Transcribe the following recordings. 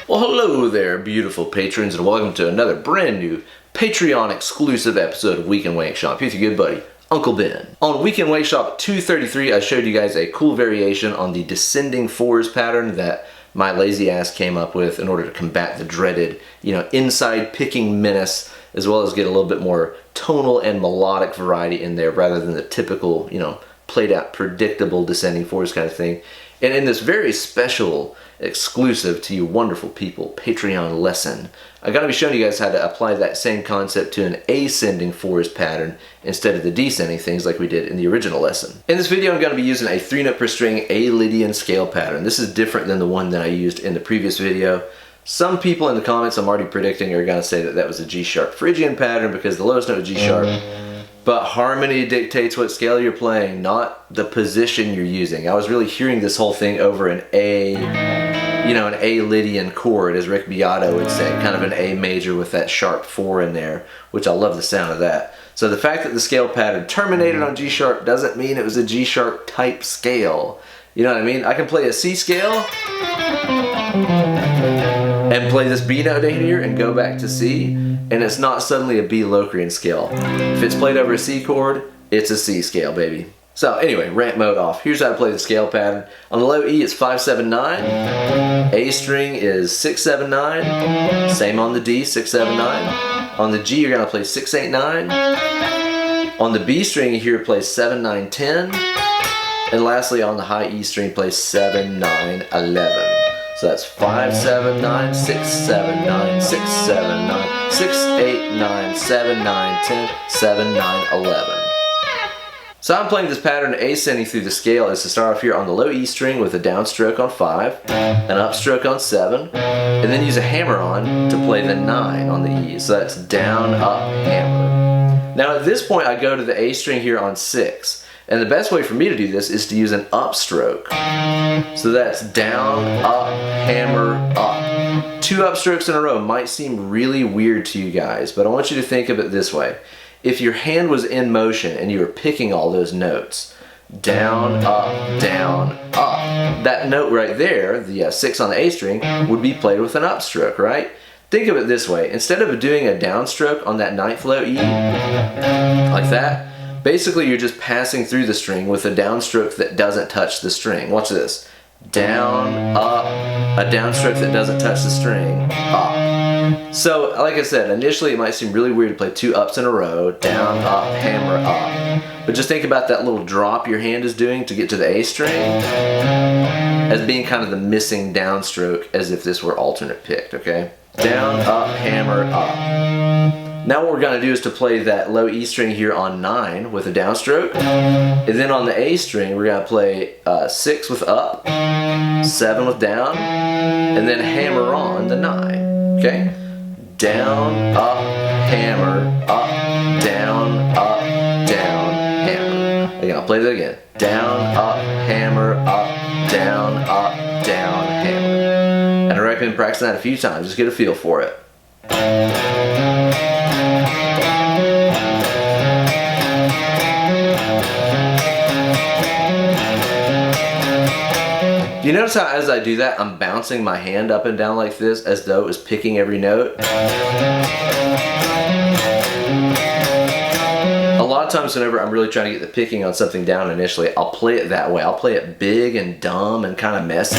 Well, hello there, beautiful patrons, and welcome to another brand new Patreon exclusive episode of Weekend Wankshop. Here's your good buddy, Uncle Ben. On Weekend Wankshop 233, I showed you guys a cool variation on the descending 4's pattern that my lazy ass came up with in order to combat the dreaded, inside picking menace, as well as get a little bit more tonal and melodic variety in there rather than the typical, played out predictable descending 4's kind of thing. And in this very special, exclusive to you wonderful people Patreon lesson, I'm going to be showing you guys how to apply that same concept to an ascending 4's pattern instead of the descending things like we did in the original lesson. In this video, I'm going to be using a 3-note per string A-Lydian scale pattern. This is different than the one that I used in the previous video. Some people in the comments I'm already predicting are going to say that that was a G-sharp Phrygian pattern because the lowest note is G-sharp. But harmony dictates what scale you're playing, not the position you're using. I was really hearing this whole thing over an an A-Lydian chord, as Rick Beato would say, kind of an A major with that sharp 4 in there, which I love the sound of that. So the fact that the scale pattern terminated on G-sharp doesn't mean it was a G-sharp type scale. You know what I mean? I can play a C scale and play this B note in here and go back to C, and it's not suddenly a B Locrian scale. If it's played over a C chord, it's a C scale, baby. So anyway, rant mode off. Here's how to play the scale pattern. On the low E, it's 5-7-9. A string is 6-7-9. Same on the D, 6-7-9. On the G, you're gonna play 6-8-9. On the B string, you hear it play 7-9-10. And lastly, on the high E string, play 7-9-11. So that's 5-7-9, 6-7-9, 6-7-9, 6-8-9, 7-9-10, 7-9-11. So I'm playing this pattern ascending through the scale is to start off here on the low E string with a downstroke on 5, an upstroke on 7, and then use a hammer-on to play the 9 on the E. So that's down, up, hammer. Now at this point I go to the A string here on 6. And the best way for me to do this is to use an upstroke. So that's down, up, hammer, up. 2 upstrokes in a row might seem really weird to you guys, but I want you to think of it this way. If your hand was in motion and you were picking all those notes, down, up, that note right there, the 6 on the A string, would be played with an upstroke, right? Think of it this way. Instead of doing a downstroke on that 9th low E, like that, basically you're just passing through the string with a downstroke that doesn't touch the string. Watch this. Down, up, a downstroke that doesn't touch the string, up. So, like I said, initially it might seem really weird to play 2 ups in a row, down, up, hammer, up. But just think about that little drop your hand is doing to get to the A string as being kind of the missing downstroke as if this were alternate picked, okay? Down, up, hammer, up. Now what we're going to do is to play that low E string here on 9 with a downstroke. And then on the A string, we're going to play 6 with up, 7 with down, and then hammer on the 9. Okay? Down, up, hammer, up, down, hammer. Again, I'll play that again. Down, up, hammer, down, hammer. And I recommend practicing that a few times. Just get a feel for it. You notice how as I do that, I'm bouncing my hand up and down like this as though it was picking every note? A lot of times whenever I'm really trying to get the picking on something down initially, I'll play it that way. I'll play it big and dumb and kind of messy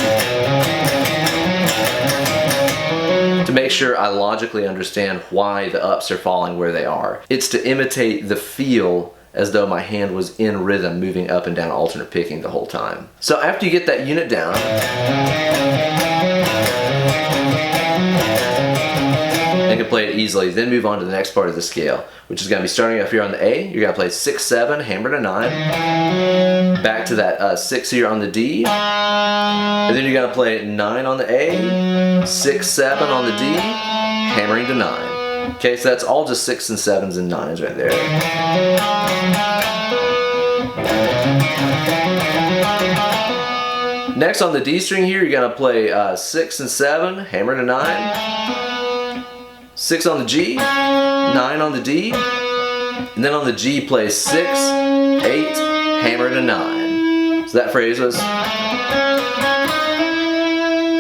to make sure I logically understand why the ups are falling where they are. It's to imitate the feel as though my hand was in rhythm moving up and down alternate picking the whole time. So after you get that unit down, and can play it easily, then move on to the next part of the scale, which is going to be starting off here on the A. You're going to play 6-7, hammer to 9, back to that 6 here on the D, and then you're going to play 9 on the A, 6-7 on the D, hammering to 9. Okay, so that's all just 6s and 7s and 9s right there. Next on the D string here, you're going to play 6 and 7, hammer to 9, 6 on the G, 9 on the D, and then on the G play 6, 8, hammer to 9. So that phrase was.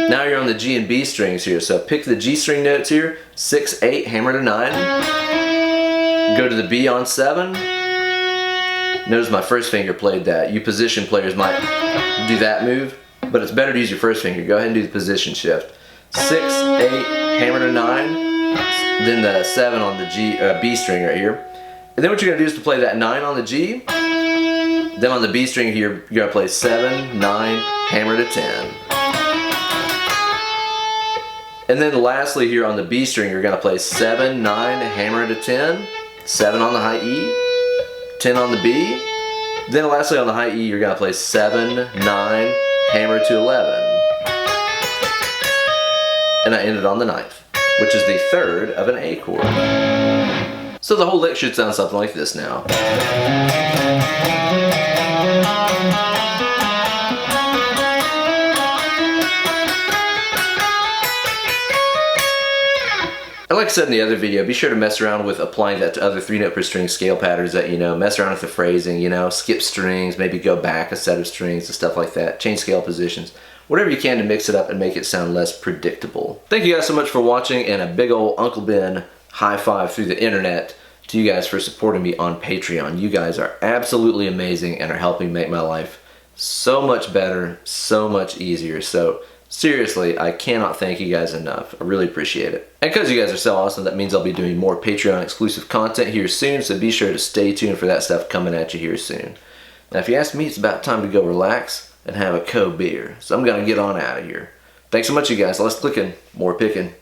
Now you're on the G and B strings here. So pick the G string notes here, 6, 8, hammer to 9. Go to the B on 7. Notice my first finger played that. You position players might do that move, but it's better to use your first finger. Go ahead and do the position shift. 6, 8, hammer to 9, then the 7 on the B string right here. And then what you're going to do is to play that 9 on the G. Then on the B string here, you're going to play 7, 9, hammer to 10. And then lastly here on the B string, you're going to play 7, 9, hammer to 10, 7 on the high E, 10 on the B. Then lastly on the high E, you're going to play 7, 9, hammer to 11. And I ended on the 9th, which is the 3rd of an A chord. So the whole lick should sound something like this now. And like I said in the other video, be sure to mess around with applying that to other 3-note per string scale patterns that you know. Mess around with the phrasing, you know, skip strings, maybe go back a set of strings and stuff like that. Change scale positions. Whatever you can to mix it up and make it sound less predictable. Thank you guys so much for watching, and a big old Uncle Ben high five through the internet to you guys for supporting me on Patreon. You guys are absolutely amazing and are helping make my life so much better, so much easier. So seriously, I cannot thank you guys enough. I really appreciate it. And because you guys are so awesome, that means I'll be doing more Patreon exclusive content here soon, so be sure to stay tuned for that stuff coming at you here soon. Now if you ask me, it's about time to go relax and have a cold beer. So I'm gonna get on out of here. Thanks so much you guys. Less clicking, more picking.